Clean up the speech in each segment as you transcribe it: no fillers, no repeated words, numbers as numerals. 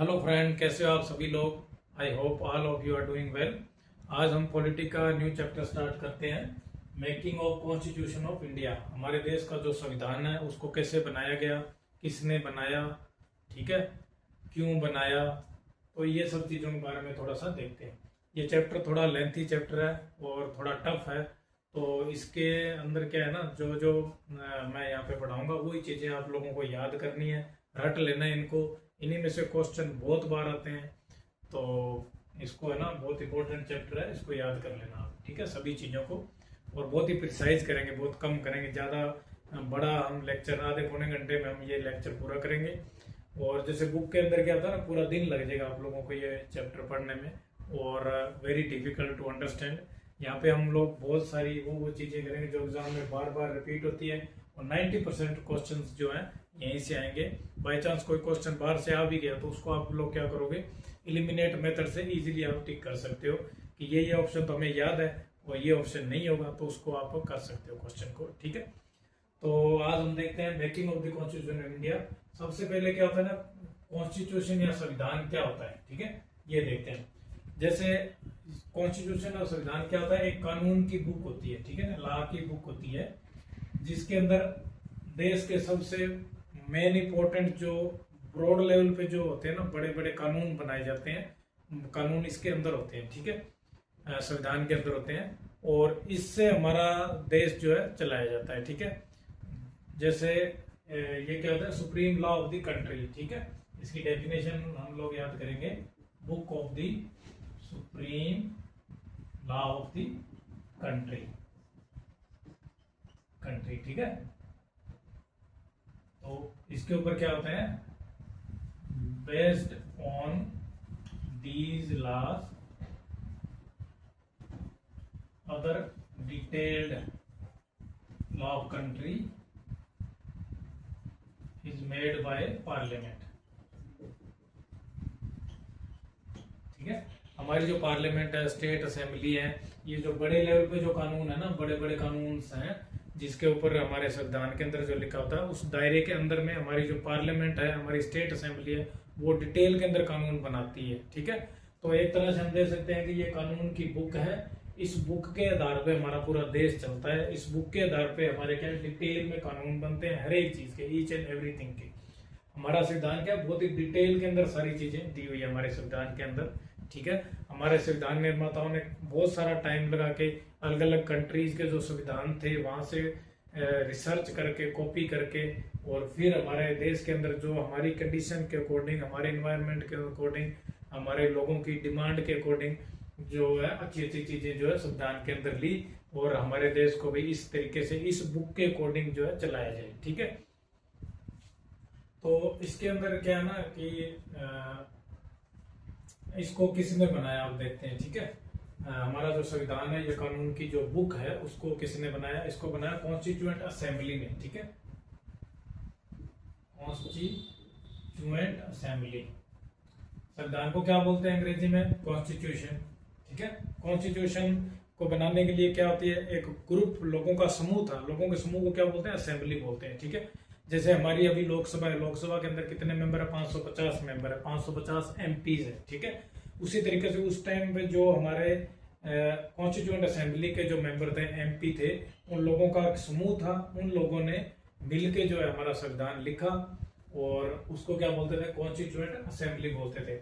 Hello friend, कैसे हो आप सभी लोग। I hope all of you are doing well. आज हम पॉलिटी का न्यू चैप्टर स्टार्ट करते हैं। Making of constitution of India. हमारे देश का जो संविधान है उसको कैसे बनाया गया, किसने बनाया, ठीक है, क्यों बनाया, तो ये सब चीज़ों के बारे में थोड़ा सा देखते हैं। ये चैप्टर थोड़ा लेंथी चैप्टर है और थोड़ा टफ है, तो इसके अंदर क्या है ना, जो जो मैं यहाँ पे पढ़ाऊंगा वही चीज़ें आप लोगों को याद करनी है, रट लेना है इनको। इन्हीं में से क्वेश्चन बहुत बार आते हैं, तो इसको है ना, बहुत इंपॉर्टेंट चैप्टर है, इसको याद कर लेना आप, ठीक है, सभी चीज़ों को। और बहुत ही प्रिसाइज करेंगे, बहुत कम करेंगे, ज़्यादा बड़ा हम लेक्चर आधे पौने घंटे में हम ये लेक्चर पूरा करेंगे। और जैसे बुक के अंदर क्या था ना, पूरा दिन लग जाएगा आप लोगों को ये चैप्टर पढ़ने में, और वेरी डिफिकल्ट टू अंडरस्टैंड। यहाँ पे हम लोग बहुत सारी वो चीज़ें करेंगे जो एग्जाम में बार बार रिपीट होती है, और 90% क्वेश्चन जो हैं यहीं से आएंगे। बाई चांस कोई क्वेश्चन बाहर से आ भी गया तो उसको आप लोग क्या करोगे, इलिमिनेट मेथड से इजीली आप टिक कर सकते हो कि ये ऑप्शन तो हमें याद है और ये ऑप्शन नहीं होगा, तो उसको आप कर सकते हो क्वेश्चन को, ठीक है। तो आज हम देखते हैं making of the constitution of India. सबसे पहले क्या होता है ना, कॉन्स्टिट्यूशन या संविधान क्या होता है, ठीक है, ये देखते हैं। जैसे कॉन्स्टिट्यूशन और संविधान क्या होता है, एक कानून की बुक होती है, ठीक है ना, लॉ की बुक होती है, जिसके अंदर देश के सबसे मेन इंपॉर्टेंट जो ब्रॉड लेवल पे जो होते हैं ना, बड़े बड़े कानून बनाए जाते हैं, कानून इसके अंदर होते हैं, ठीक है, संविधान के अंदर होते हैं, और इससे हमारा देश जो है चलाया जाता है, ठीक है। जैसे ये क्या होता है, supreme law of the country, ठीक है। इसकी डेफिनेशन हम लोग याद करेंगे, book of the supreme law of the country, ठीक है। तो इसके ऊपर क्या होता है, based on these laws other detailed law of country is made by parliament, ठीक है। हमारी जो पार्लियामेंट है, स्टेट असेंबली है, ये जो बड़े लेवल पे जो कानून है ना, बड़े बड़े कानून हैं जिसके ऊपर हमारे संविधान के अंदर जो लिखा होता है, उस दायरे के अंदर में हमारी जो पार्लियामेंट है, हमारी स्टेट असेंबली है, वो डिटेल के अंदर कानून बनाती है, ठीक है। तो एक तरह से हम देख सकते हैं कि ये कानून की बुक है। इस बुक के आधार पे हमारा पूरा देश चलता है। इस बुक के आधार पे हमारे क्या डिटेल में कानून बनते हैं, हर एक चीज के, ईच एंड एवरीथिंग के। हमारा संविधान क्या बहुत ही डिटेल के अंदर सारी चीजें दी हुई है हमारे संविधान के अंदर, ठीक है। हमारे संविधान निर्माताओं ने बहुत सारा टाइम लगा के अलग अलग कंट्रीज के जो संविधान थे वहां से रिसर्च करके, कॉपी करके, और फिर हमारे देश के अंदर जो हमारी कंडीशन के अकॉर्डिंग, हमारे इन्वायरमेंट के अकॉर्डिंग, हमारे लोगों की डिमांड के अकॉर्डिंग जो है अच्छी अच्छी चीजें जो है संविधान के अंदर ली, और हमारे देश को भी इस तरीके से इस बुक के अकॉर्डिंग जो है चलाया जाए, ठीक है। तो इसके अंदर क्या है ना कि इसको किसने बनाया आप देखते हैं, ठीक है। हमारा जो संविधान है, ये कानून की जो बुक है, उसको किसने बनाया, इसको बनाया कॉन्स्टिट्यूएंट असेंबली ने, ठीक है, कॉन्स्टिट्यूएंट असेंबली। संविधान को क्या बोलते हैं अंग्रेजी में, कॉन्स्टिट्यूशन, ठीक है। कॉन्स्टिट्यूशन को बनाने के लिए क्या होती है, एक ग्रुप लोगों का समूह था, लोगों के समूह को क्या बोलते हैं, असेंबली बोलते हैं, ठीक है। जैसे हमारी अभी लोकसभा है, लोकसभा के अंदर कितने मेंबर है, 550 मेंबर है, 550 एमपीज है, ठीक है। उसी तरीके से उस टाइम पे जो हमारे कॉन्स्टिट्यूएंट असेंबली के जो मेंबर थे, एमपी थे, उन लोगों का एक समूह था। उन लोगों ने मिलके जो है हमारा संविधान लिखा, और उसको क्या बोलते थे, कॉन्स्टिट्यूएंट असेंबली बोलते थे,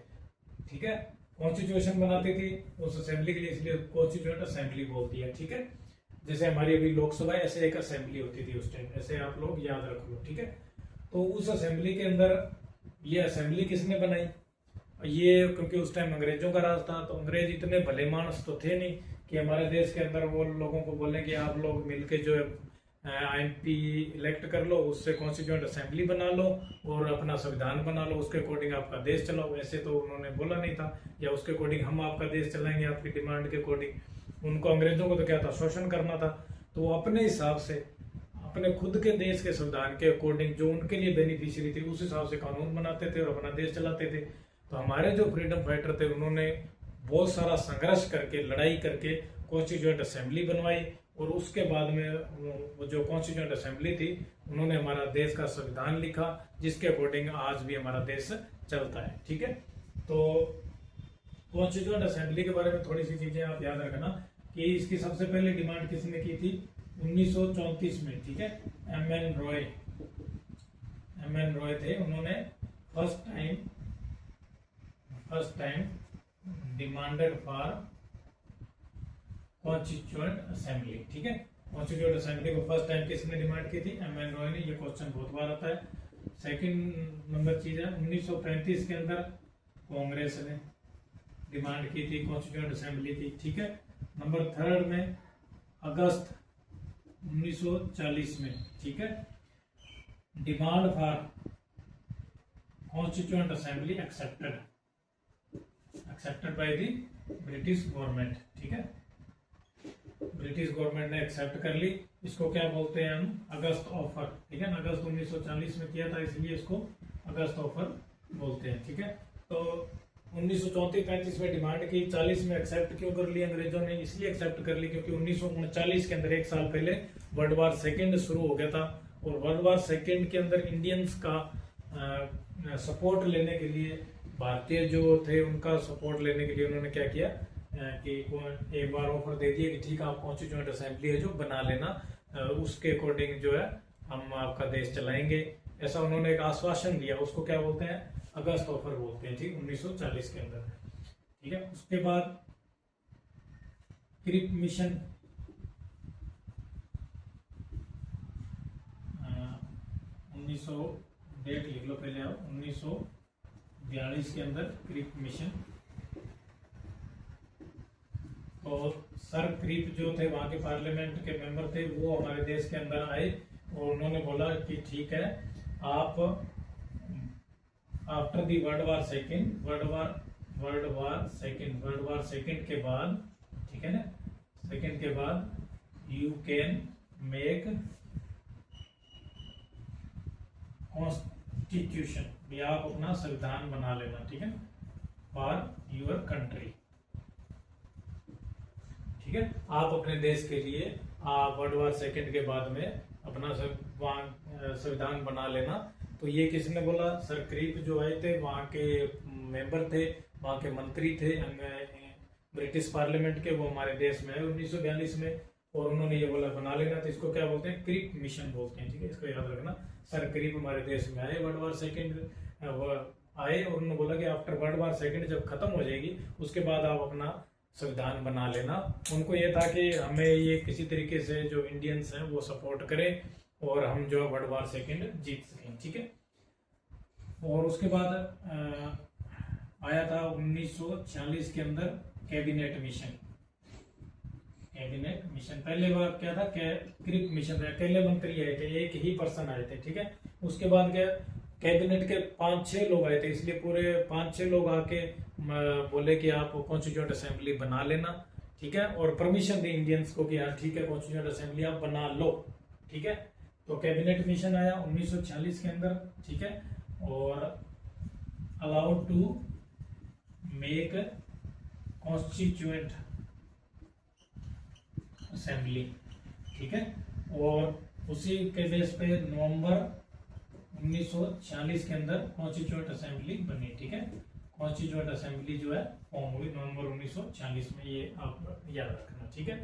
ठीक है। कॉन्स्टिट्यूशन बनाती थी उस असेंबली के लिए, इसलिए कॉन्स्टिट्यूएंट असेंबली बोलती है, ठीक है। जैसे हमारी अभी लोकसभा, ऐसे एक असेंबली होती थी उस टाइम, ऐसे आप लोग याद रख लो, ठीक है। तो उस असेंबली के अंदर ये असेंबली किसने बनाई, ये क्योंकि उस टाइम अंग्रेजों का राज था, तो अंग्रेज इतने भले मानस तो थे नहीं कि हमारे देश के अंदर वो लोगों को बोले कि आप लोग मिलके जो है एमपी इलेक्ट कर लो, उससे कॉन्स्टिट्यूएंट असेंबली बना लो और अपना संविधान बना लो, उसके अकॉर्डिंग आपका देश चलाओ। ऐसे तो उन्होंने बोला नहीं था, या उसके अकॉर्डिंग हम आपका देश चलाएंगे आपकी डिमांड के अकॉर्डिंग। उनको अंग्रेजों को तो क्या था, शोषण करना था। तो वो अपने हिसाब से, अपने खुद के देश के संविधान के अकॉर्डिंग जो उनके लिए बेनिफिशियरी थी, उस हिसाब से कानून बनाते थे और अपना देश चलाते थे। तो हमारे जो फ्रीडम फाइटर थे, उन्होंने बहुत सारा संघर्ष करके, लड़ाई करके कॉन्स्टिट्यूएंट असेंबली बनवाई, और उसके बाद में वो जो कॉन्स्टिट्यूएंट असेंबली थी उन्होंने हमारा देश का संविधान लिखा, जिसके अकॉर्डिंग आज भी हमारा देश चलता है। ठीक है, तो कॉन्स्टिट्यूएंट असेंबली के बारे में थोड़ी सी चीजें आप याद रखना कि इसकी सबसे पहले डिमांड किसने की थी 1934 में। ठीक है, एम एन रॉय थे, उन्होंने first time demanded for constituent assembly. ठीक है, कॉन्स्टिट्यूएंट असेंबली को फर्स्ट टाइम किसने डिमांड की थी, एम एन रॉय ने। ये क्वेश्चन बहुत बार आता है। सेकंड नंबर चीज है 1935 के अंदर कांग्रेस ने डिमांड की थी कॉन्स्टिट्यूएंट असेंबली की। ठीक है, नंबर थर्ड में अगस्त 1940 में। ठीक है, demand for constituent assembly accepted by the British government. ठीक है, ब्रिटिश गवर्नमेंट ने एक्सेप्ट कर ली। इसको क्या बोलते हैं हम, अगस्त ऑफर। ठीक है ना, अगस्त 1940 में किया था, इसलिए इसको अगस्त ऑफर बोलते हैं। ठीक है, तो 1934-35 में डिमांड की, 40 में एक्सेप्ट क्यों कर ली अंग्रेजों ने, इसलिए एक्सेप्ट कर ली क्योंकि 1939 के अंदर, एक साल पहले, वर्ल्ड वार सेकेंड शुरू हो गया था। और वर्ल्ड वार सेकेंड के अंदर इंडियंस का सपोर्ट लेने के लिए, भारतीय जो थे उनका सपोर्ट लेने के लिए उन्होंने क्या किया कि एक बार ऑफर दे दिया कि ठीक है आप कॉन्स्टिट्यूएंट असेंबली है जो बना लेना, उसके अकॉर्डिंग जो है हम आपका देश चलाएंगे, ऐसा उन्होंने एक आश्वासन दिया। उसको क्या बोलते हैं, अगस्त ऑफर बोलते हैं। ठीक, 1940 के अंदर। ठीक है, उसके बाद क्रिप मिशन, 1900 डेट लिख लो पहले आप, 1942 के अंदर क्रिप मिशन। और सर क्रिप जो थे वहां के पार्लियामेंट के मेंबर थे, वो हमारे देश के अंदर आए और उन्होंने बोला कि ठीक है आप after the world war second के बाद, ठीक है ना, सेकेंड के बाद यू कैन मेक कॉन्स्टिट्यूशन, भी आप अपना संविधान बना लेना। ठीक है, फॉर यूर कंट्री। ठीक है, आप अपने देश के लिए वर्ल्ड वार सेकेंड के बाद में अपना संविधान बना लेना। तो ये किसने बोला, सर क्रिप जो आए थे, वहां के मेंबर थे, वहां के मंत्री थे ब्रिटिश पार्लियामेंट के, वो हमारे देश में आए 1942 में, और उन्होंने ये बोला बना लेना। तो इसको क्या बोलते हैं, क्रिप मिशन बोलते हैं। ठीक है, इसको याद रखना। सर क्रिप हमारे देश में आए, वर्ल्ड वार सेकेंड आए, और उन्होंने बोला कि आफ्टर वर्ल्ड वार सेकेंड जब खत्म हो जाएगी उसके बाद आप अपना संविधान बना लेना। उनको ये था कि हमें ये किसी तरीके से जो इंडियंस हैं वो सपोर्ट करें और हम जो वर्ल्ड वार सेकेंड जीत सकें। ठीक है, और उसके बाद आया था 1946 के अंदर कैबिनेट मिशन। पहले बार क्या था, क्रिप मिशन, अकेले मंत्री आए थे, एक ही पर्सन आए थे। ठीक है, उसके बाद क्या, कैबिनेट के 5-6 लोग आए थे, इसलिए पूरे 5-6 लोग आके बोले कि आप कॉन्स्टिट्यूएंट असेंबली बना लेना। ठीक है, और परमिशन दी इंडियंस को कि हाँ ठीक है कॉन्स्टिट्यूएंट असेंबली आप बना लो। ठीक है, तो कैबिनेट मिशन आया 1946 के अंदर। ठीक है, और allowed to make constituent assembly. ठीक है, और उसी के बेस पे नवंबर 1946 के अंदर कॉन्स्टिट्यूएंट असेंबली बनी। ठीक है, कॉन्स्टिट्यूएंट असेंबली जो है फॉर्म हुई नवंबर 1946 में, ये आप याद रखना। ठीक है,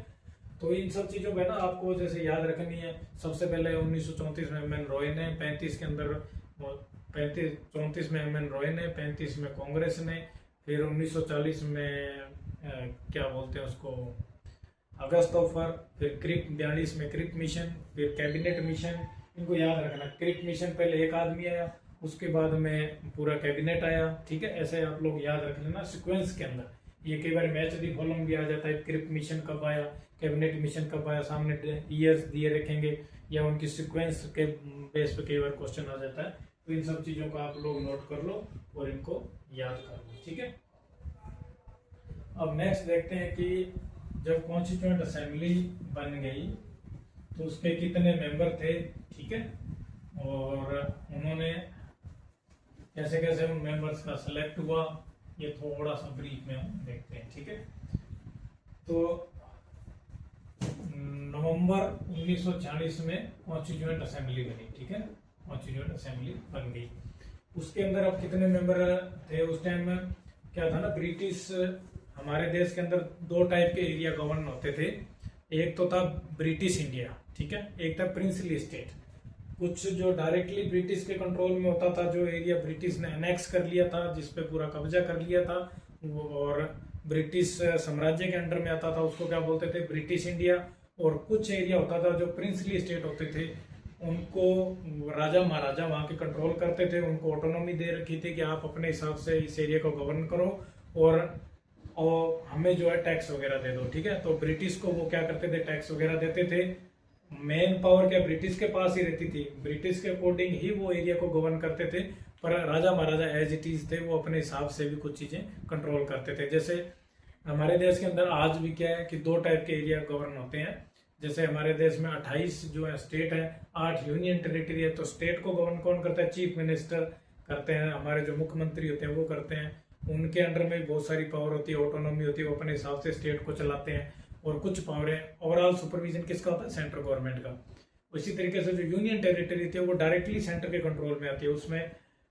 तो इन सब चीजों को है ना आपको जैसे याद रखनी है। सबसे पहले 1934 में एम एन रॉय ने, 35 के अंदर 34 में एम एन रॉय ने, 35 में कांग्रेस ने, फिर 1940 में क्या बोलते हैं उसको, अगस्त ऑफर, फिर क्रिप 42 में क्रिप मिशन, फिर कैबिनेट मिशन। इनको याद रखना, क्रिप मिशन पहले एक आदमी आया, उसके बाद में पूरा कैबिनेट आया। ठीक है, ऐसे आप लोग याद रख लेना सिक्वेंस के अंदर। ये कई बार मैच दी कॉलम भी आ जाता है, क्रिप मिशन कब आया, कैबिनेट मिशन कब आया, सामने ईयर्स दिए रखेंगे या उनकी सिक्वेंस के बेस पे कई बार क्वेश्चन आ जाता है। तो इन सब चीजों को आप लोग नोट कर लो और इनको याद कर लो। ठीक है, अब नेक्स्ट देखते हैं कि जब कॉन्स्टिट्यूएंट असेंबली बन गई तो उसके कितने मेंबर थे। ठीक है, और उन्होंने कैसे कैसे उन मेंबर्स का सिलेक्ट हुआ, ये थोड़ा सा ब्रीफ में हम देखते हैं। ठीक है, तो नवंबर 1946 में कॉन्स्टिट्यूएंट असेंबली बनी, ठीक है, कॉन्स्टिट्यूएंट असेंबली बन गई। उसके अंदर अब कितने मेंबर थे उस टाइम में? क्या था ना, ब्रिटिश, हमारे देश के अंदर दो टाइप के एरिया गवर्न होते थे। एक तो था ब्रिटिश इंडिया, ठीक है, एक था प्रिंसली स्टेट। कुछ जो डायरेक्टली ब्रिटिश के कंट्रोल में होता था, जो एरिया ब्रिटिश ने एनेक्स कर लिया था, जिसपे पूरा कब्जा कर लिया था, और ब्रिटिश साम्राज्य के अंडर में आता था, उसको क्या बोलते थे? British India. और कुछ एरिया होता था जो प्रिंसली स्टेट होते थे, उनको राजा महाराजा वहां के कंट्रोल करते थे, उनको ऑटोनॉमी दे रखी थी कि आप अपने हिसाब से इस एरिया को गवर्न करो और हमें जो है टैक्स वगैरह दे दो, ठीक है। तो ब्रिटिश को वो क्या करते थे? टैक्स वगैरह देते थे। मेन पावर क्या ब्रिटिश के पास ही रहती थी, ब्रिटिश के अकॉर्डिंग ही वो एरिया को गवर्न करते थे, पर राजा महाराजा एज इट इज थे, वो अपने हिसाब से भी कुछ चीजें कंट्रोल करते थे। जैसे हमारे देश के अंदर आज भी क्या है कि दो टाइप के एरिया गवर्न होते हैं। जैसे हमारे देश में 28 जो है स्टेट है, 8 यूनियन टेरिटरी है। तो स्टेट को गवर्न कौन करता है? चीफ मिनिस्टर करते हैं, हमारे जो मुख्यमंत्री होते हैं वो करते हैं। उनके अंडर में बहुत सारी पावर होती है, ऑटोनॉमी होती है, वो अपने हिसाब से स्टेट को चलाते हैं। और कुछ पावरें, ओवरऑल सुपरविजन किसका होता है? सेंट्रल गवर्नमेंट का। इसी तरीके से जो यूनियन टेरिटरी थी वो डायरेक्टली सेंटर के कंट्रोल में आती है। उसमें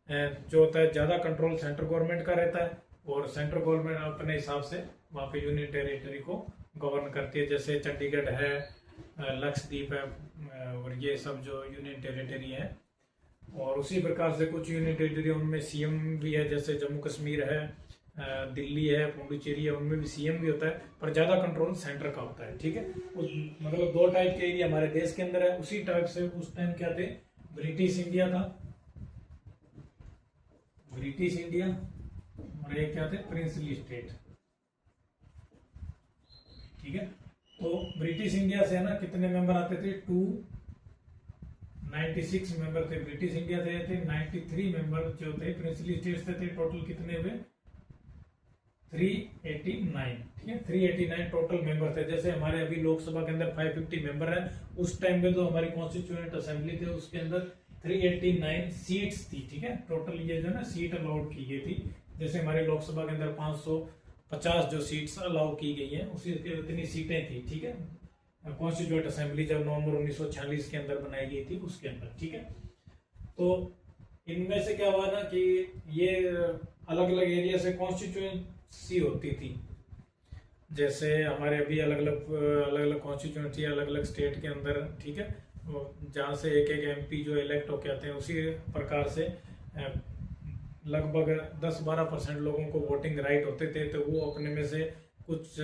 जो होता है ज्यादा कंट्रोल सेंट्रल गवर्नमेंट का रहता है, और सेंट्रल गवर्नमेंट अपने हिसाब से वहाँ पे यूनियन टेरिटरी को गवर्न करती है। जैसे चंडीगढ़ है, लक्षद्वीप है, और ये सब जो यूनियन टेरिटरी है। और उसी प्रकार से कुछ यूनियन टेरिटरी उनमें सीएम भी है, जैसे जम्मू कश्मीर है, दिल्ली है, पुडुचेरी है, उनमें भी सीएम भी होता है, पर ज्यादा कंट्रोल सेंटर का होता है, ठीक है। मतलब दो टाइप के एरिया हमारे देश के अंदर है। उसी टाइप से उस टाइम क्या थे? ब्रिटिश इंडिया था, ब्रिटिश इंडिया, और एक क्या थे? प्रिंसली स्टेट, ठीक है। तो ब्रिटिश इंडिया से है ना कितने मेंबर आते थे? 296 मेंबर थे ब्रिटिश इंडिया से थे। 93 मेंबर जो थे प्रिंसली स्टेट से थे। टोटल कितने हुए? 389, ठीक है, 389 टोटल मेंबर थे। जैसे हमारे अभी लोकसभा के अंदर 550 मेंबर है, उस टाइम में तो हमारी कॉन्स्टिट्यूएंट असेंबली थी, उसके अंदर 389 सीट्स थी, ठीक है। टोटल ये जो है ना सीट अलाउड की गई थी। जैसे हमारे लोकसभा के अंदर 550 जो सीट्स अलाउ की गई है, उसी इतनी सीटें थी, ठीक है। कॉन्स्टिट्यूएंट असेंबली जब नवंबर 1946 के अंदर बनाई गई थी उसके अंदर, ठीक है। तो इनमें से क्या हुआ ना कि ये अलग अलग एरिया से कॉन्स्टिट्यूएंसी होती थी। जैसे हमारे अभी अलग अलग कॉन्स्टिट्यूएंसी अलग अलग स्टेट के अंदर, ठीक है, जहाँ से एक एक एमपी जो इलेक्ट होके आते हैं, उसी प्रकार से लगभग 10-12% लोगों को वोटिंग राइट होते थे। तो वो अपने में से कुछ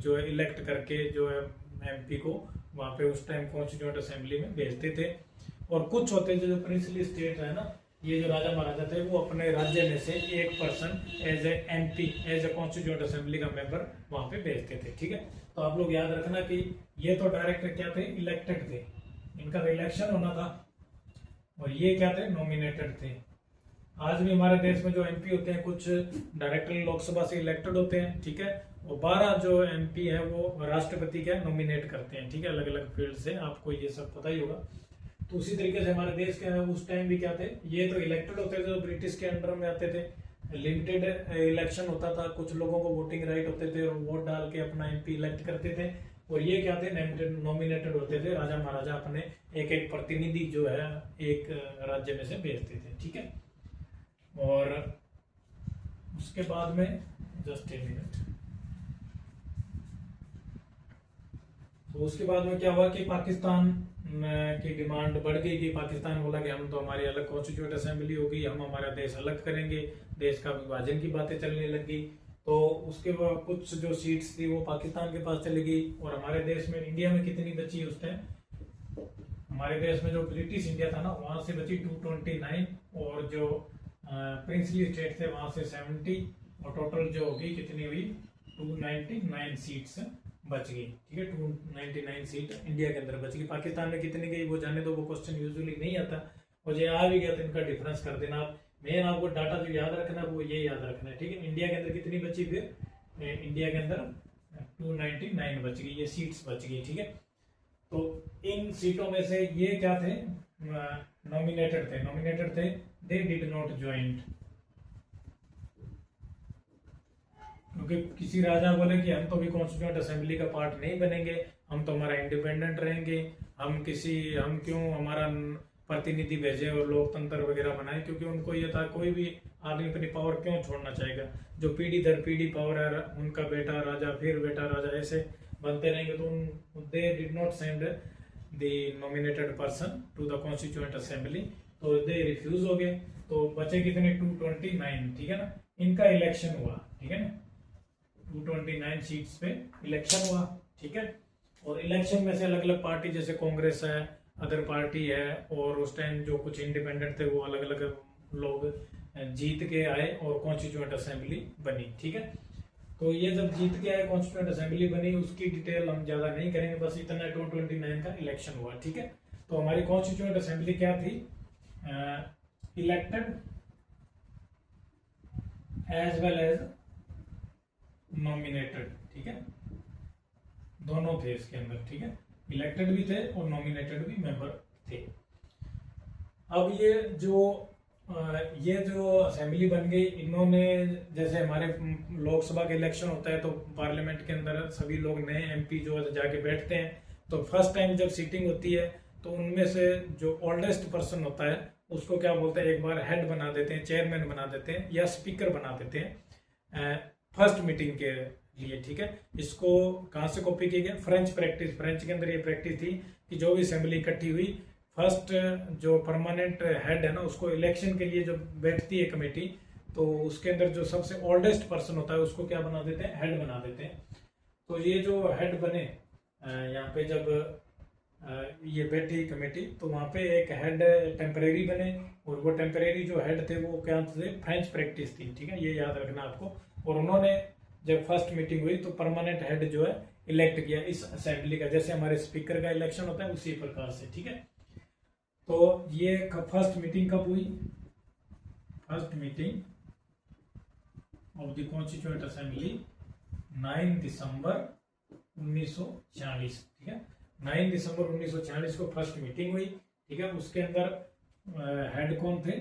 जो है इलेक्ट करके जो है एमपी को वहाँ पे उस टाइम कॉन्स्टिट्यूएंट असेंबली में भेजते थे। और कुछ होते थे जो प्रिंसली स्टेट है ना, ये जो राजा महाराजा थे, वो अपने राज्य में से एक person as a MP, as a constituent assembly का मेंबर वहां पे भेजते थे, ठीक है। तो आप लोग याद रखना कि ये तो डायरेक्ट क्या थे? इलेक्टेड थे, इनका तो इलेक्शन होना था, और ये क्या थे? नॉमिनेटेड थे। आज भी हमारे देश में जो एमपी होते हैं कुछ डायरेक्टली लोकसभा से इलेक्टेड होते हैं, ठीक है, और 12 जो एमपी है वो राष्ट्रपति क्या नॉमिनेट करते हैं, ठीक है, अलग अलग फील्ड से, आपको ये सब पता ही होगा। तो उसी तरीके से हमारे देश के उस टाइम भी क्या थे? ये तो इलेक्टेड होते थे, जो ब्रिटिश के अंडर में आते थे। लिमिटेड इलेक्शन होता था, कुछ लोगों को वोटिंग राइट होते थे और वोट डाल के अपना एमपी इलेक्ट करते थे। और ये क्या थे? नॉमिनेटेड होते थे, राजा महाराजा अपने एक एक प्रतिनिधि जो है एक राज्य में से भेजते थे, ठीक है। और उसके बाद में जस्ट ए मिनट, तो उसके बाद में क्या हुआ कि पाकिस्तान की डिमांड बढ़ गई कि पाकिस्तान बोला कि हम तो हमारी अलग कॉन्स्टिट्यूएंट असेंबली होगी, हम हमारा देश अलग करेंगे, देश का विभाजन की बातें चलने लगी। तो उसके बाद कुछ जो सीट्स थी वो पाकिस्तान के पास चली गई। और हमारे देश में, इंडिया में कितनी बची उस टाइम? हमारे देश में जो ब्रिटिश इंडिया था ना, वहां से बची 229, और जो प्रिंसली स्टेट थे वहां से 70, और टोटल जो होगी कितनी हुई? 299 सीट्स बच गई, ठीक है। 299 सीट इंडिया के अंदर बच गई। पाकिस्तान में कितनी गई वो जाने दो, वो क्वेश्चन यूजुअली नहीं आता, और ये आ भी गया तो इनका डिफरेंस कर देना आप। मेन आपको डाटा जो याद रखना है वो ये याद रखना है, ठीक है। इंडिया के अंदर कितनी बची? फिर इंडिया के अंदर 299 बच गई, ये सीट्स बच गई, ठीक है। तो इन सीटों में से ये क्या थे? नॉमिनेटेड थे, दे डिड नॉट ज्वाइन, क्योंकि किसी राजा बोले कि हम तो भी कॉन्स्टिट्यूएंट असेंबली का पार्ट नहीं बनेंगे, हम तो हमारा इंडिपेंडेंट रहेंगे, हम क्यों हमारा प्रतिनिधि भेजे और लोकतंत्र वगैरह बनाए, क्योंकि उनको ये था कोई भी आदमी अपनी पावर क्यों छोड़ना चाहेगा, जो पीढ़ी दर पीढ़ी पावर है, उनका बेटा राजा फिर बेटा राजा ऐसे बनते रहेंगे, तो they did not send the nominated person to the constituent assembly, तो दे रिफ्यूज हो गए। तो बचे कितने 229, ठीक है ना। इनका इलेक्शन हुआ, ठीक है ना, 229 सीट्स पे इलेक्शन हुआ, ठीक है। और इलेक्शन में से अलग अलग पार्टी जैसे कांग्रेस है, अदर पार्टी है, और उस टाइम जो कुछ इंडिपेंडेंट थे वो अलग अलग लोग जीत के आए और कॉन्स्टिट्यूएंट असेंबली बनी, ठीक है। तो ये जब जीत के आए कॉन्स्टिट्यूएंट असेंबली बनी, उसकी डिटेल हम ज्यादा नहीं करेंगे, बस इतना 229 का इलेक्शन हुआ, ठीक है। तो हमारी कॉन्स्टिट्यूएंट असेंबली क्या थी, elected as well as nominated, ठीक है, दोनों थे इसके अंदर, ठीक है, इलेक्टेड भी थे और नॉमिनेटेड भी मेंबर थे। अब ये जो असेंबली बन गई, इन्होंने जैसे हमारे लोकसभा के इलेक्शन होता है तो पार्लियामेंट के अंदर सभी लोग नए एमपी जो जाके बैठते हैं, तो फर्स्ट टाइम जब सीटिंग होती है तो उनमें से जो ओल्डेस्ट पर्सन होता है उसको क्या बोलते हैं, एक बार हेड बना देते हैं, चेयरमैन बना देते हैं या स्पीकर बना देते हैं फर्स्ट मीटिंग के लिए, ठीक है। इसको कहां से कॉपी किया गया, फ्रेंच प्रैक्टिस, फ्रेंच के अंदर ये प्रैक्टिस थी कि जो भी असेंबली इकट्ठी हुई, फर्स्ट जो परमानेंट हेड है ना उसको इलेक्शन के लिए जो बैठती है कमेटी, तो उसके अंदर जो सबसे ओल्डेस्ट पर्सन होता है उसको क्या बना देते हैं, हेड बना देते हैं। तो ये जो हेड बने यहाँ पे जब ये बैठी कमेटी, तो वहां पे एक हेड टेम्परेरी बने, और वो टेम्परेरी जो हेड थे वो क्या थे, फ्रेंच प्रैक्टिस थी, ठीक है, ये याद रखना आपको। और उन्होंने जब फर्स्ट मीटिंग हुई तो परमानेंट हेड जो है इलेक्ट किया इस असेंबली का, जैसे हमारे स्पीकर का इलेक्शन होता है उसी प्रकार से, ठीक है। तो ये फर्स्ट मीटिंग कब हुई, first meeting of the constituent assembly 9 दिसंबर 1946, ठीक है, 9 दिसंबर 1946 को फर्स्ट मीटिंग हुई, ठीक है। उसके अंदर हेड कौन थे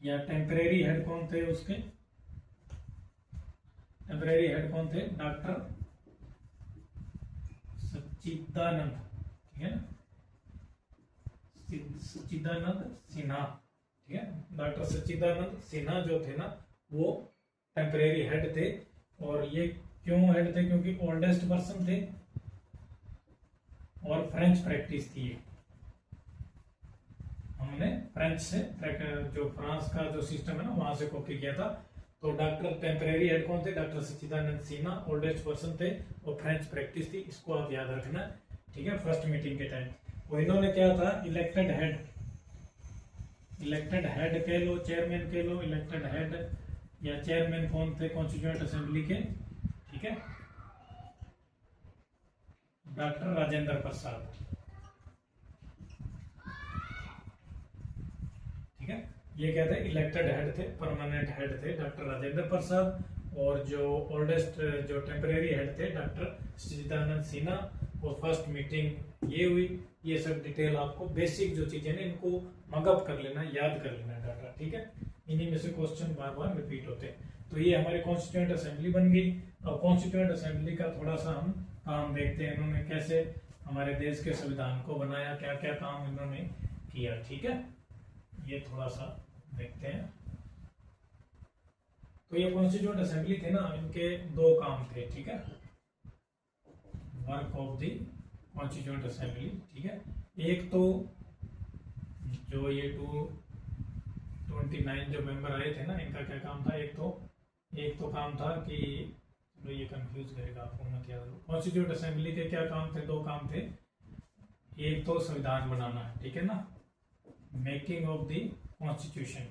या टेम्परेरी हेड कौन थे, उसके टेम्परेरी हेड कौन थे, डॉक्टर सच्चिदानंद, ठीक है ना, सच्चिदानंद सिन्हा, ठीक है, डॉक्टर सच्चिदानंद सिन्हा जो थे ना वो टेम्परेरी हेड थे। और ये क्यों हेड थे, क्योंकि ओल्डेस्ट पर्सन थे और फ्रेंच प्रैक्टिस थी। हमने फ्रेंच से, जो फ्रांस का जो सिस्टम है ना वहां से कॉपी किया था। तो डॉक्टर टेम्परेरी हेड कौन थे, डॉक्टर सच्चिदानंद सिन्हा ओल्डेस्ट पर्सन थे और फ्रेंच प्रैक्टिस थी, इसको आप याद रखना, ठीक है, फर्स्ट मीटिंग के टाइम। वो इन्होंने क्या था, इलेक्टेड हेड कह लो, चेयरमैन कह लो, इलेक्टेड हेड या चेयरमैन कौन थे कॉन्स्टिट्यूएंट असेंबली के, ठीक है, डॉक्टर राजेंद्र प्रसाद, ठीक है। ये क्या थे, इलेक्टेड हेड थे, परमानेंट हेड थे डॉक्टर राजेंद्र प्रसाद, और जो ओल्डेस्ट जो टेम्परेरी हेड थे डॉक्टर सच्चिदानंद सिन्हा। और फर्स्ट मीटिंग ये हुई। ये सब डिटेल आपको बेसिक जो चीजें हैं इनको मगअप कर लेना, याद कर लेना डाटा, ठीक है। इन्हीं में से क्वेश्चन बार बार रिपीट होते हैं। तो ये हमारी कॉन्स्टिट्यूएंट असेंबली बन गई। अब कॉन्स्टिट्यूएंट असेंबली का थोड़ा सा हम काम देखते हैं, इन्होंने कैसे हमारे देश के संविधान को बनाया, क्या क्या काम इन्होंने किया, ठीक है। ये थोड़ा सा देखते हैं। तो ये कॉन्स्टिट्यूएंट असेंबली थे ना, इनके दो काम थे, ठीक है, work of the constituent assembly, ठीक है। एक तो जो ये 229 जो मेंबर आए थे ना, इनका क्या काम था, एक तो काम था कि ये कंफ्यूज करेगा आपको, मत याद रखो। कॉन्स्टिट्यूएंट असेंबली के क्या काम थे, दो काम थे। एक तो संविधान बनाना, ठीक है ना, मेकिंग ऑफ द कॉन्स्टिट्यूशन,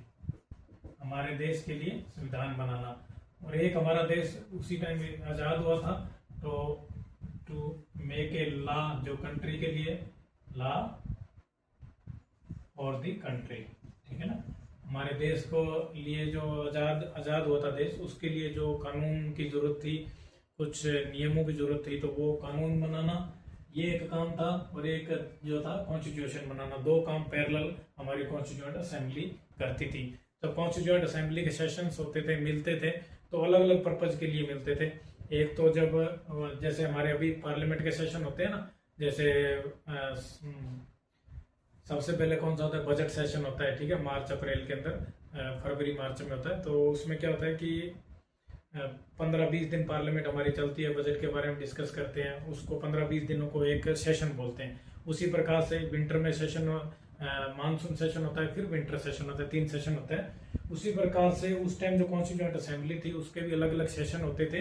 हमारे देश के लिए संविधान बनाना। और एक हमारा देश उसी टाइम आजाद हुआ था, तो टू मेक ए लॉ, जो कंट्री के लिए, लॉ फॉर द कंट्री, ठीक है ना। हमारे देश को लिए जो आजाद हुआ था देश, उसके लिए जो कानून की जरूरत थी, कुछ नियमों की जरूरत थी, तो वो कानून बनाना ये एक काम था। और एक जो था कॉन्स्टिट्यूशन बनाना। दो काम पैरेलल हमारी कॉन्स्टिट्यूएंट असेंबली करती थी। तो कॉन्स्टिट्यूएंट असेंबली के सेशंस होते थे, मिलते थे, तो अलग अलग पर्पज के लिए मिलते थे। एक तो जब जैसे हमारे अभी पार्लियामेंट के सेशन होते हैं ना, जैसे सबसे पहले कौन सा होता है, बजट सेशन होता है, ठीक है, मार्च अप्रैल के अंदर, फरवरी मार्च में होता है। तो उसमें क्या होता है कि 15-20 दिन पार्लियामेंट हमारी चलती है, बजट के बारे में डिस्कस करते हैं, उसको 15-20 दिनों को एक सेशन बोलते हैं। उसी प्रकार से विंटर में सेशन, मानसून सेशन होता है, फिर विंटर सेशन होता है, 3 सेशन होता है। उसी प्रकार से उस टाइम जो कॉन्स्टिट्यूएंट असेंबली थी उसके भी अलग अलग सेशन होते थे।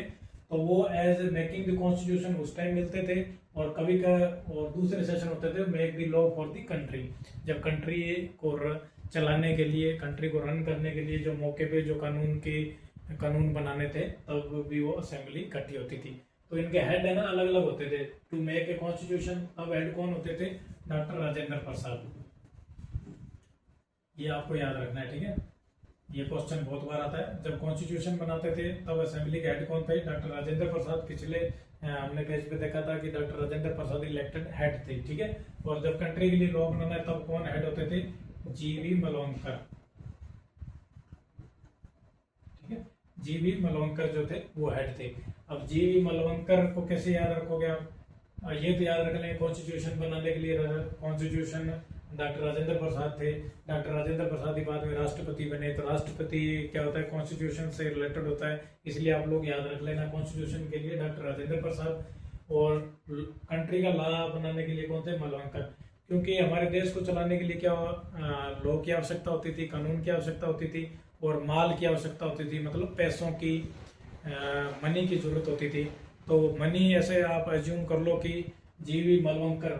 तो वो एज मेकिंग द कॉन्स्टिट्यूशन उस टाइम मिलते थे, और कभी का और दूसरे सेशन होते थे make the law for the country, जब कंट्री को चलाने के लिए, कंट्री को रन करने के लिए जो मौके पे जो कानून बनाने थे, तब भी वो असेंबली इकट्ठी होती थी। तो इनके हेड है ना अलग अलग होते थे। टू मेक ए कॉन्स्टिट्यूशन, अब हेड कौन होते थे, डॉक्टर राजेंद्र प्रसाद। ये आपको याद रखना है, ठीक है, ये क्वेश्चन बहुत बार आता है। जब कॉन्स्टिट्यूशन बनाते थे तब असेंबली के हेड कौन थे, डॉक्टर राजेंद्र प्रसाद। पिछले हमने पेज पे देखा था कि doctor Rajendra Prasad elected head थे, ठीक है। और जब कंट्री के लिए लॉ बनाना है तब कौन हेड होते थे, जीवी मलवंकर, ठीक है, जीवी मलवंकर जो थे वो हेड थे। अब जीवी मलवंकर को कैसे याद रखोगे आप, ये तो याद रख लें कॉन्स्टिट्यूशन बनाने के लिए कॉन्स्टिट्यूशन डॉक्टर राजेंद्र प्रसाद थे। डॉक्टर राजेंद्र प्रसाद ही बाद में राष्ट्रपति बने। तो राष्ट्रपति क्या होता है, कॉन्स्टिट्यूशन से रिलेटेड होता है, इसलिए आप लोग याद रख लेना कॉन्स्टिट्यूशन के लिए डॉक्टर राजेंद्र प्रसाद। और कंट्री का लॉ बनाने के लिए कौन थे, मलवंकर। क्योंकि हमारे देश को चलाने के लिए क्या लॉ की आवश्यकता होती थी, कानून की आवश्यकता होती थी, और माल की आवश्यकता होती थी, मतलब पैसों की, मनी की जरूरत होती थी। तो मनी ऐसे आप एज्यूम कर लो कि जीवी मलवंकर,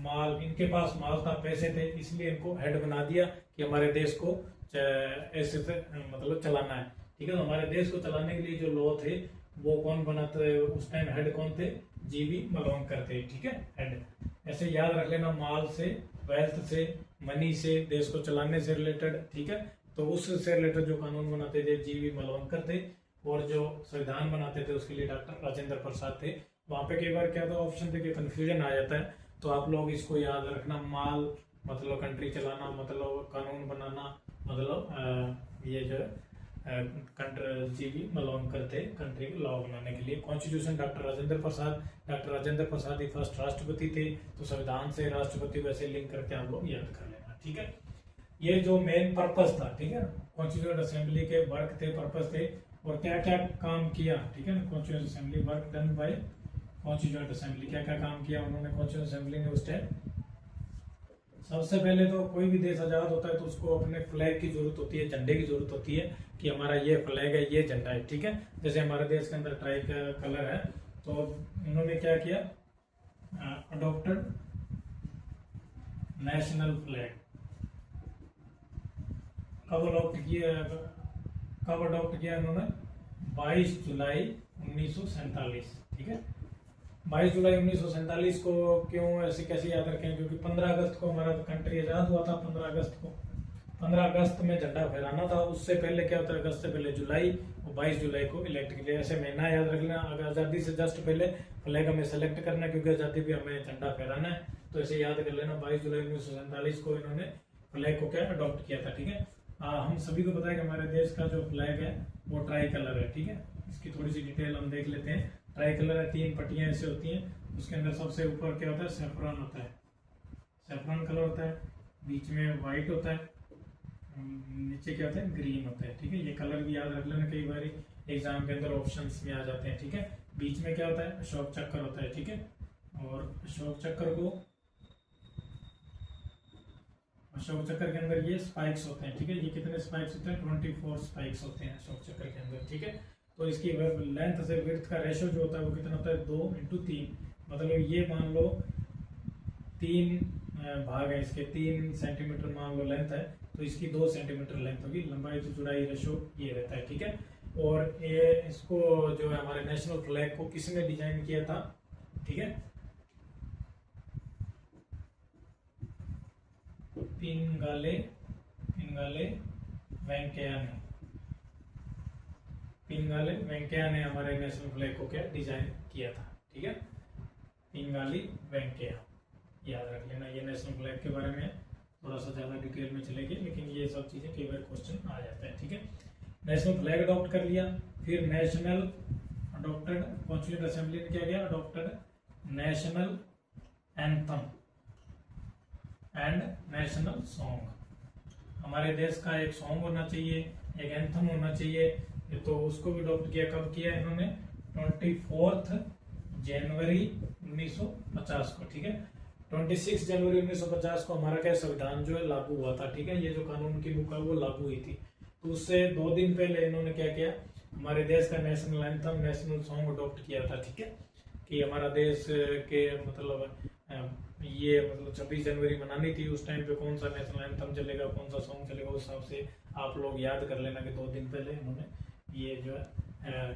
माल, इनके पास माल था, पैसे थे, इसलिए इनको हेड बना दिया कि हमारे देश को ऐसे से मतलब चलाना है, ठीक है। तो हमारे देश को चलाने के लिए जो लॉ थे वो कौन बनाते, उस टाइम हेड कौन थे, जीवी मलवंकर थे, ठीक है, हेड। ऐसे याद रख लेना, माल से, वेल्थ से, मनी से, देश को चलाने से रिलेटेड, ठीक है। तो उससे रिलेटेड जो कानून बनाते थे जीवी मलवंकर थे, और जो संविधान बनाते थे उसके लिए डॉक्टर राजेंद्र प्रसाद थे। वहां पे कई बार क्या था, ऑप्शन थे कि कंफ्यूजन आ जाता है, तो आप लोग इसको याद रखना, माल मतलब कंट्री चलाना, मतलब कानून बनाना, मतलब ये जो जीवी मलवंकर थे कंट्री को लॉ बनाने के लिए। कॉन्स्टिट्यूशन डॉक्टर राजेंद्र प्रसाद ही फर्स्ट राष्ट्रपति थे, तो संविधान से राष्ट्रपति वैसे लिंक करके आप लोग याद कर लेना, ठीक है। ये जो मेन पर्पस था, ठीक है, कॉन्स्टिट्यूएंट असेंबली के वर्क थे, पर्पस थे, और क्या क्या काम किया, ठीक है ना। Constituent assembly, work done by constituent assembly, क्या क्या काम किया उन्होंने कॉन्स्टिट्यूएंट असेंबली ने उस टाइम। सबसे पहले तो कोई भी देश आजाद होता है तो उसको अपने फ्लैग की जरूरत होती है, झंडे की जरूरत होती है, कि हमारा ये फ्लैग है, ये झंडा है, ठीक है। जैसे हमारे देश के अंदर ट्राई कलर है, तो उन्होंने क्या किया, अडॉप्टेड नेशनल फ्लैग। कब अडॉप्ट किया उन्होंने, 22 जुलाई 1947, ठीक है। 22 जुलाई 1947 को क्यों ऐसे कैसे याद रखें, क्योंकि 15 अगस्त को हमारा कंट्री आजाद हुआ था। 15 अगस्त में झंडा फहराना था। उससे पहले क्या होता है, अगस्त से पहले जुलाई, और 22 जुलाई को इलेक्ट के लिए, ऐसे महीना याद रख लेना। अगर आजादी से जस्ट पहले फ्लैग हमें सेलेक्ट करना है, क्योंकि आजादी भी हमें झंडा फहराना है, तो ऐसे याद कर लेना 22 जुलाई 1947 को इन्होंने फ्लैग को क्या अडॉप्ट किया था, ठीक है। हम सभी को पता है कि हमारे देश का जो फ्लैग है वो ट्राई कलर है, ठीक है। इसकी थोड़ी सी डिटेल हम देख लेते हैं। ट्राई कलर है, 3 पट्टियां ऐसे होती हैं, उसके अंदर सबसे ऊपर क्या होता है, सेफ्रॉन होता है, सेफ्रॉन कलर होता है, बीच में व्हाइट होता है, नीचे क्या होता है, ग्रीन होता है, ठीक है। ये कलर भी याद रख लेना, कई बार एग्जाम के अंदर ऑप्शंस में आ जाते हैं, ठीक है। बीच में क्या होता है, अशोक चक्र होता है, ठीक है। और अशोक चक्र के अंदर ये स्पाइक्स होते हैं, ठीक है। ये कितने स्पाइक्स होते हैं, 24 स्पाइक्स होते हैं अशोक चक्र के अंदर, ठीक है। तो इसकी लेंथ से विड्थ का रेशो जो होता है वो कितना होता है, 2:3, मतलब ये मान लो 3 भाग है इसके, 3 सेंटीमीटर मान लो लेंथ है, तो इसकी 2 सेंटीमीटर लेंथ होगी। लंबाई तो चौड़ाई रेशो ये रहता है, ठीक है। और ये इसको जो है हमारे नेशनल फ्लैग को किसने डिजाइन किया था, ठीक है, पिंगाले वेंकैया ने हमारे नेशनल फ्लैग को क्या डिजाइन किया था, ठीक है। पिंगाली वेंकैया याद रख लेना। ये नेशनल फ्लैग के बारे में थोड़ा सा ज्यादा डिटेल में चलेगी, लेकिन ये सब चीजें कई बार क्वेश्चन आ जाता है, ठीक है। नेशनल फ्लैग अडॉप्ट कर लिया, फिर नेशनल अडॉप्टेड, कॉन्स्टिट्यूएंट असेंबली ने क्या किया, adopted national anthem and national song. हमारे देश का एक सॉन्ग होना चाहिए, एक एंथम होना चाहिए, तो उसको भी अडॉप्ट किया। कब किया इन्होंने, 24 जनवरी 1950 को, ठीक है। 26 जनवरी 1950 को हमारा क्या संविधान जो है लागू हुआ था, ठीक है। ये जो कानून की बुक है वो लागू हुई थी। तो उससे 2 दिन पहले इन्होंने क्या किया, हमारे देश का national anthem, national song adopt किया था, ठीक है। कि हमारा देश के मतलब ये मतलब 26 जनवरी मनानी थी, उस टाइम पे कौन सा नेशनल एंथम चलेगा, कौन सा सॉन्ग चलेगा, उस हिसाब से आप लोग याद कर लेना कि 2 दिन पहले इन्होंने ये जो है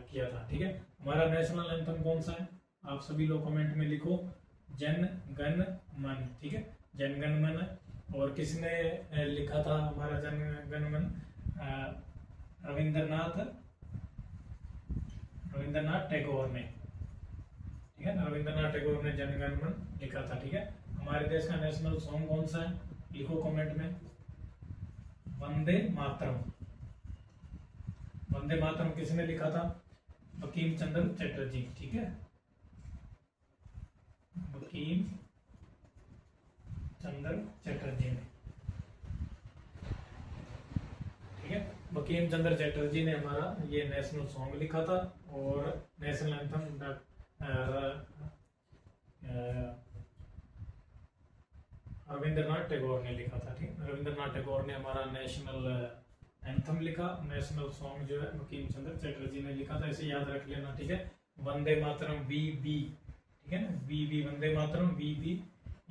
किया था, ठीक है। हमारा नेशनल एंथम कौन सा है, आप सभी लोग कमेंट में लिखो, जन गण मन, ठीक है, जन गण मन। और किसने लिखा था हमारा जन गण मन, रविंद्रनाथ टैगोर ने, ठीक है। रविंद्रनाथ टैगोर ने जन गण मन लिखा था, ठीक है। हमारे देश का नेशनल सॉन्ग कौन सा है, लिखो कमेंट में, वंदे मातरम। वंदे मातरम किसने लिखा था, बंकिम चंद्र चटर्जी, ठीक है, बंकिम चंद्र चटर्जी ने, ठीक है। बंकिम चंद्र चटर्जी ने हमारा ये नेशनल सॉन्ग लिखा था। और नेशनल एंथम रविंद्रनाथ टैगोर ने लिखा था, ठीक है। रविंद्रनाथ टैगोर ने हमारा नेशनल एंथम लिखा, नेशनल सॉन्ग जो है बंकिम चंद्र चटर्जी ने लिखा था, इसे याद रख लेना, ठीक है। वंदे मातरम वी, ठीक है ना, वी वंदे मातरम वी,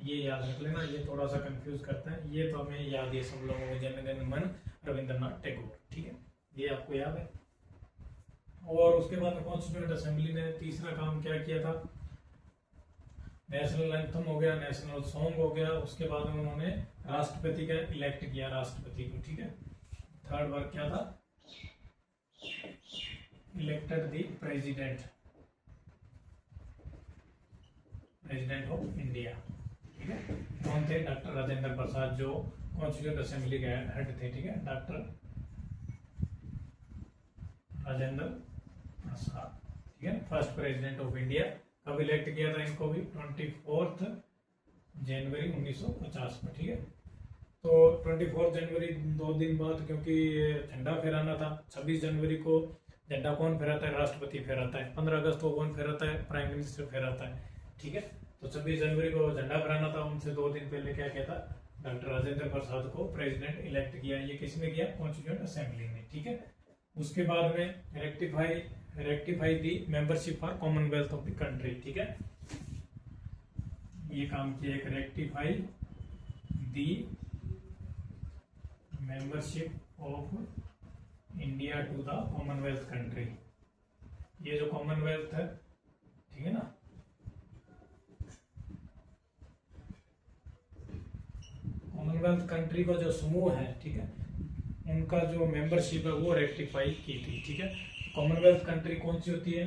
ये याद रख लेना, ये थोड़ा सा कंफ्यूज करता है, ये तो हमें याद है सब लोगों को, जन गण मन रविंद्रनाथ टैगोर, ठीक है, ये आपको याद है। और उसके बाद कॉन्स्टिट्यूएंट असेंबली ने तीसरा काम क्या किया था, नेशनल एंथम हो गया, नेशनल सॉन्ग हो गया, उसके बाद में उन्होंने राष्ट्रपति का इलेक्ट किया, राष्ट्रपति को, ठीक है। थर्ड वर्क क्या था, elected the president of India, ठीक है। कौन थे, डॉक्टर राजेंद्र प्रसाद, जो कॉन्स्टिट्यूएंट असेंबली के हेड थे, ठीक है, डॉक्टर राजेंद्र प्रसाद, ठीक है, फर्स्ट प्रेसिडेंट ऑफ इंडिया। कब इलेक्ट किया था इनको भी, 24 जनवरी 1950 में, ठीक है। तो 24 जनवरी 2 दिन बाद, क्योंकि झंडा फहराना था, 26 जनवरी को झंडा कौन फहराता है, राष्ट्रपति फहराता है, 15 अगस्त को कौन फहराता है, प्राइम मिनिस्टर फहराता है, ठीक है। तो 26 जनवरी को झंडा फहराना था, उनसे 2 दिन पहले क्या किया था, डॉक्टर राजेंद्र प्रसाद को प्रेसिडेंट इलेक्ट किया। ये किसने किया, कॉन्स्टिट्यूएंट असेंबली ने, ठीक है। उसके बाद में rectify the membership for commonwealth of the country, ठीक है, ये काम किया, एक rectify the membership of India to the commonwealth country. ये जो कॉमनवेल्थ है, ठीक है ना, कॉमनवेल्थ कंट्री का जो समूह है, ठीक है, उनका जो मेंबरशिप है वो रेक्टिफाई की थी, ठीक है। कॉमनवेल्थ कंट्री कौन सी होती है,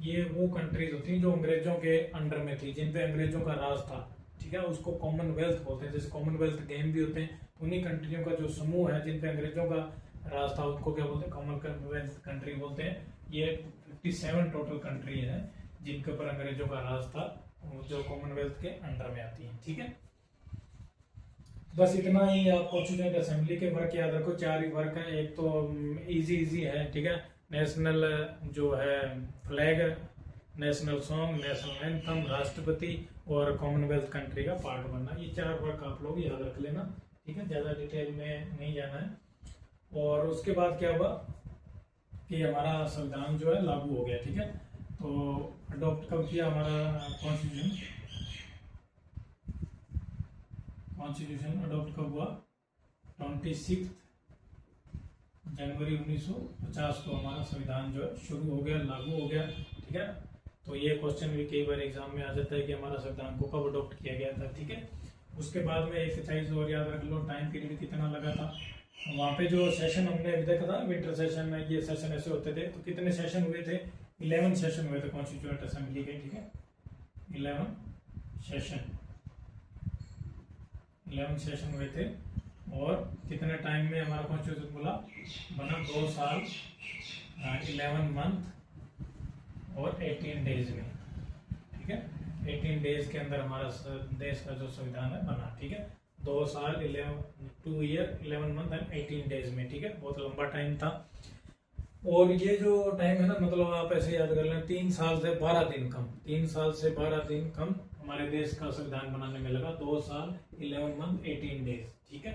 ये वो कंट्रीज होती हैं जो अंग्रेजों के अंडर में थी, जिन पे अंग्रेजों का राज था, ठीक है, उसको कॉमनवेल्थ बोलते हैं। जैसे कॉमनवेल्थ गेम भी होते हैं, उन्हीं कंट्रियों का जो समूह है जिन पे अंग्रेजों का राज था, उनको क्या बोलते हैं, कॉमनवेल्थ कंट्री बोलते हैं। ये 57 टोटल कंट्री है जिनके ऊपर अंग्रेजों का राज था, जो कॉमनवेल्थ के अंडर में आती है, ठीक है। बस इतना ही आप कॉन्स्टिट्यूएंट असेंबली के वर्क याद रखो, 4 ही वर्क है। एक तो इजी है, ठीक है, नेशनल जो है flag, national song, national anthem, राष्ट्रपति और कॉमनवेल्थ कंट्री का पार्ट बनना, ये 4 वर्क आप लोग याद रख लेना, ठीक है, ज्यादा डिटेल में नहीं जाना है। और उसके बाद क्या हुआ कि हमारा संविधान जो है लागू हो गया, ठीक है। तो अडॉप्ट कब किया हमारा कॉन्स्टिट्यूशन अडॉप्ट कब हुआ, 26 जनवरी 1950 को हमारा संविधान जो है शुरू हो गया, लागू हो गया, ठीक है। तो ये क्वेश्चन भी कई बार एग्जाम में आ जाता है कि हमारा संविधान को कब अडॉप्ट किया गया था, ठीक है। उसके बाद में एक चीज और याद रख लो, टाइम पीरियड कितना लगा था। वहाँ पे जो सेशन हमने अभी देखा था, विंटर सेशन में ये सेशन ऐसे होते थे, तो कितने सेशन हुए थे, 11 सेशन हुए थे कॉन्स्टिट्यूएंट असेंबली के, ठीक है, 11 सेशन हुए थे। और कितने टाइम में हमारा कॉन्स्टिट्यूशन बना 2 साल 11 मंथ और 18 डेज में, ठीक है। 18 डेज के अंदर हमारा देश का जो संविधान है बना, ठीक है। 2 साल 2 ईयर 11 मंथ एंड 18 डेज में, ठीक है। बहुत लंबा टाइम था। और ये जो टाइम है ना, मतलब आप ऐसे याद कर लें, 3 साल से 12 दिन कम, 3 साल से 12 दिन कम हमारे देश का संविधान बनाने में लगा। 2 साल 11 मंथ 18 डेज, ठीक है।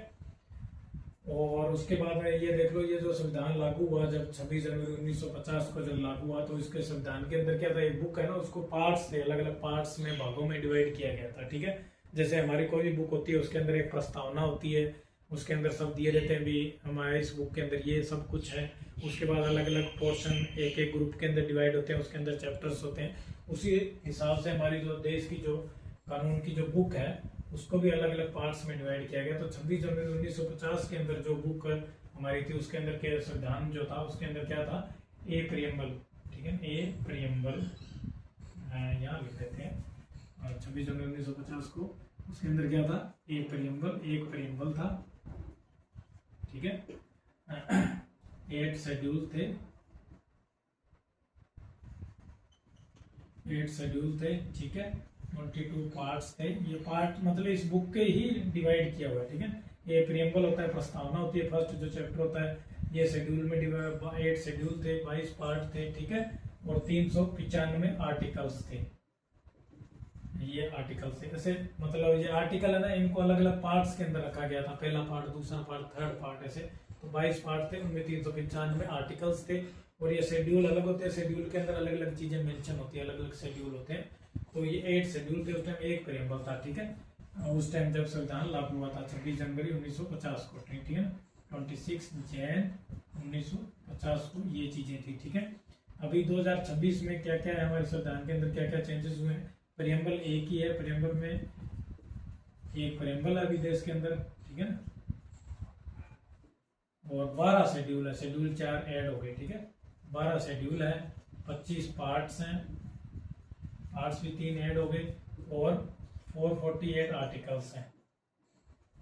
और उसके बाद में ये देख लो, ये जो संविधान लागू हुआ जब 26 जनवरी 1950 को जब लागू हुआ, तो इसके संविधान के अंदर क्या था, एक बुक है ना, उसको पार्ट्स थे, अलग अलग पार्ट्स में, भागों में डिवाइड किया गया था, ठीक है। जैसे हमारी कोई भी बुक होती है, उसके अंदर एक प्रस्तावना होती है, उसके अंदर सब दिए रहते हैं, भी हमारे इस बुक के अंदर ये सब कुछ है। उसके बाद अलग अलग पोर्शन एक एक ग्रुप के अंदर डिवाइड होते हैं, उसके अंदर चैप्टर्स होते हैं। उसी हिसाब से हमारी जो देश की जो कानून की जो बुक है, उसको भी अलग अलग पार्ट्स में डिवाइड किया गया। तो 26 जनवरी 1950 के अंदर जो बुक हमारी थी, उसके अंदर के संविधान जो था, उसके अंदर क्या था, ए प्रियम्बल, ठीक है, ए प्रियम्बल यहाँ लिख देते हैं। 26 जनवरी 1950 को उसके अंदर क्या था, ए प्रियम्बल, एक प्रियम्बल था, ठीक है। 8 शेड्यूल थे, 8 शेड्यूल थे, ठीक है। 22 पार्ट्स थे। ये पार्ट मतलब इस बुक के ही डिवाइड किया हुआ है, ठीक है। ये प्रियम्बल होता है, प्रस्तावना होती है, फर्स्ट जो चैप्टर होता है। ये शेड्यूल में 8 शेड्यूल थे, 22 पार्ट थे, ठीक है। और 395 आर्टिकल्स थे। ये आर्टिकल्स थे, ऐसे मतलब ये आर्टिकल है ना, इनको अलग अलग पार्ट्स के अंदर रखा गया था, पहला पार्ट, दूसरा पार्ट, थर्ड पार्ट, ऐसे। तो 22 पार्ट थे, उनमें 395 आर्टिकल्स थे। और ये शेड्यूल अलग होते हैं, शेड्यूल के अंदर अलग अलग चीजें मेंशन होती है, अलग अलग शेड्यूल होते हैं। तो ये 8 शेड्यूल थे, उस टाइम एक प्रियम्बल था, ठीक है। उस टाइम जब संविधान लागू हुआ था 26 जनवरी 1950 को, ठीक है। 26 जैन 1950 को ये चीजें थी, ठीक है। अभी 2026 में क्या क्या है हमारे संविधान के अंदर, क्या क्या चेंजेस हुए हैं। प्रियम्बल एक ही है, प्रियम्बल में एक प्रियम्बल है अभी देश के अंदर, ठीक है ना। और 12 शेड्यूल है, शेड्यूल 4 ऐड हो गए, ठीक है। 12 शेड्यूल है, 25 पार्ट्स हैं, पार्ट्स भी 3 ऐड हो गए, और 448 आर्टिकल्स हैं।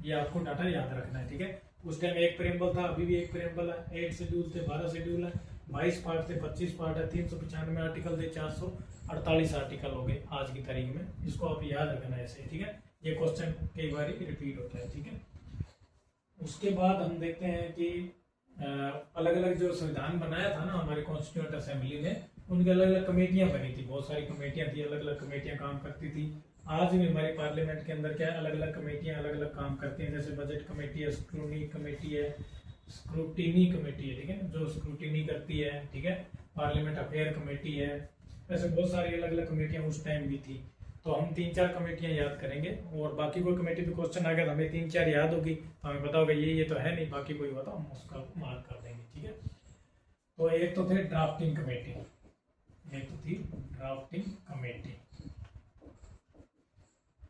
ये आपको डाटा याद रखना है, ठीक है। उस टाइम एक प्रियम्बल था, अभी भी एक प्रियम्बल है। 8 शेड्यूल थे, 12 शेड्यूल है, 22 पार्ट थे, 25 पार्ट है, 395 आर्टिकल थे, 448 आर्टिकल हो गए आज की तारीख में। इसको आप याद रखना है ऐसे, ठीक है। ये क्वेश्चन कई बार रिपीट होता है, ठीक है। उसके बाद हम देखते हैं कि अलग अलग जो संविधान बनाया था ना हमारे कॉन्स्टिट्यूएंट असेंबली ने, उनकी अलग अलग कमेटियां बनी थी, बहुत सारी कमेटियां थी, अलग अलग कमेटियां काम करती थी। आज भी हमारे पार्लियामेंट के अंदर क्या है, अलग अलग कमेटियां अलग अलग काम करती हैं। जैसे बजट कमेटी है, स्क्रूटनी कमेटी है, स्क्रूटिनी कमेटी है, ठीक है, जो स्क्रूटिनी करती है, ठीक है। पार्लियामेंट अफेयर कमेटी है, ऐसे बहुत सारी अलग अलग कमेटियां उस टाइम भी थी। तो हम 3-4 कमेटियां याद करेंगे, और बाकी कोई कमेटी पे क्वेश्चन आ गया तो हमें 3-4 याद होगी, तो हमें पता होगा ये तो है नहीं, बाकी कोई हुआ तो हम उसका मार्क कर देंगे, ठीक है। तो एक तो थे ड्राफ्टिंग कमेटी, एक तो थी ड्राफ्टिंग कमेटी,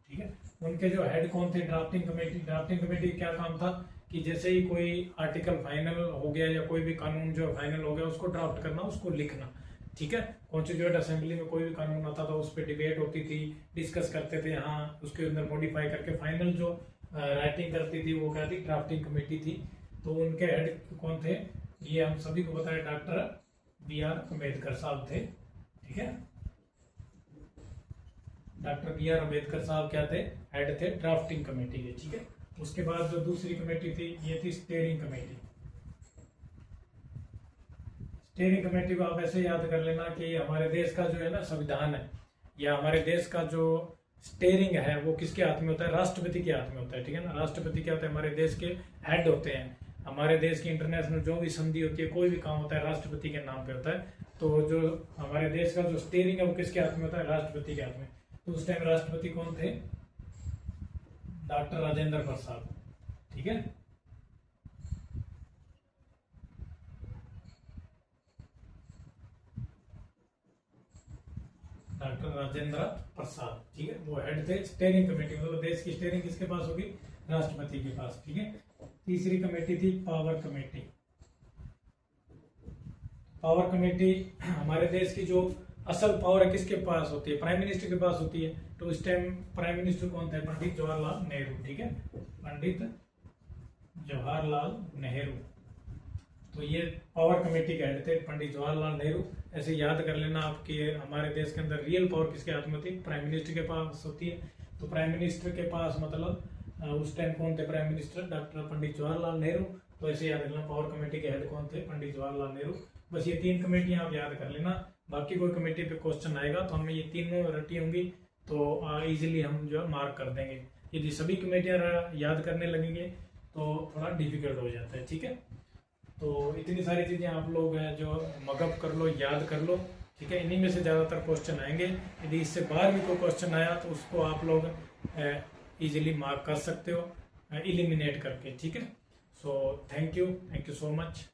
ठीक है। उनके जो हेड कौन थे, ड्राफ्टिंग कमेटी। ड्राफ्टिंग कमेटी क्या काम था कि जैसे ही कोई आर्टिकल फाइनल हो गया या कोई भी कानून जो फाइनल हो गया, उसको ड्राफ्ट करना, उसको लिखना, ठीक है। कॉन्स्टिट्यूएंट असेंबली में कोई भी कानून आता था, उस पर डिबेट होती थी, डिस्कस करते थे, हाँ उसके अंदर मॉडिफाई करके फाइनल जो राइटिंग करती थी वो क्या थी, ड्राफ्टिंग कमेटी थी। तो उनके हेड कौन थे, ये हम सभी को पता है, डॉक्टर B.R. अम्बेडकर साहब थे, ठीक है। Doctor B.R. अम्बेडकर साहब क्या थे, हेड थे ड्राफ्टिंग कमेटी के, ठीक है। उसके बाद जो दूसरी कमेटी थी, ये थी स्टीयरिंग कमेटी। स्टीयरिंग कमेटी को आप ऐसे याद कर लेना कि हमारे देश का जो है ना संविधान है, या हमारे देश का जो स्टीयरिंग है वो किसके हाथ में होता है, राष्ट्रपति के हाथ में होता है, ठीक है ना। राष्ट्रपति क्या होता है, हमारे देश के हेड होते हैं। हमारे देश की इंटरनेशनल जो भी संधि होती है, कोई भी काम होता है, राष्ट्रपति के नाम पे होता है। तो जो हमारे देश का जो स्टीयरिंग है वो किसके हाथ में होता है, राष्ट्रपति के हाथ में। तो उस टाइम राष्ट्रपति कौन थे, डॉक्टर राजेंद्र प्रसाद, ठीक है। डॉक्टर राजेंद्र प्रसाद, ठीक है, वो हेड थे स्टीयरिंग कमेटी। मतलब देश की स्टीयरिंग किसके पास होगी, राष्ट्रपति के पास, ठीक है। तीसरी कमेटी थी पावर कमेटी। पावर कमेटी हमारे देश की जो असल पावर है किसके पास होती है, प्राइम मिनिस्टर के पास होती है। तो इस टाइम प्राइम मिनिस्टर कौन थे, पंडित जवाहरलाल नेहरू, ठीक है। पंडित जवाहरलाल नेहरू। तो ये पावर कमेटी के हेड थे पंडित जवाहरलाल नेहरू। ऐसे याद कर लेना आपके हमारे देश के अंदर रियल पावर किसके हाथ में होती है? प्राइम मिनिस्टर के पास होती है। तो प्राइम मिनिस्टर के पास मतलब उस टाइम कौन थे prime minister? Doctor Pandit Jawaharlal Nehru. तो ऐसे याद रखना पावर कमेटी के हेड कौन थे? पंडित जवाहरलाल नेहरू। बस ये 3 कमेटियां आप याद कर लेना। बाकी कोई कमेटी पे क्वेश्चन आएगा तो हमें ये तीनों रटी होंगी तो इजीली हम जो है मार्क कर देंगे। यदि सभी कमेटियां याद करने लगेंगे तो थोड़ा डिफिकल्ट हो जाता है। ठीक है, तो इतनी सारी चीजें आप लोग जो मगअप कर लो, याद कर लो। ठीक है, इन्हीं में से ज्यादातर क्वेश्चन आएंगे। यदि इससे बाहर भी कोई क्वेश्चन आया तो उसको आप लोग इजीली मार्क कर सकते हो एलिमिनेट करके। ठीक है, so thank you so much.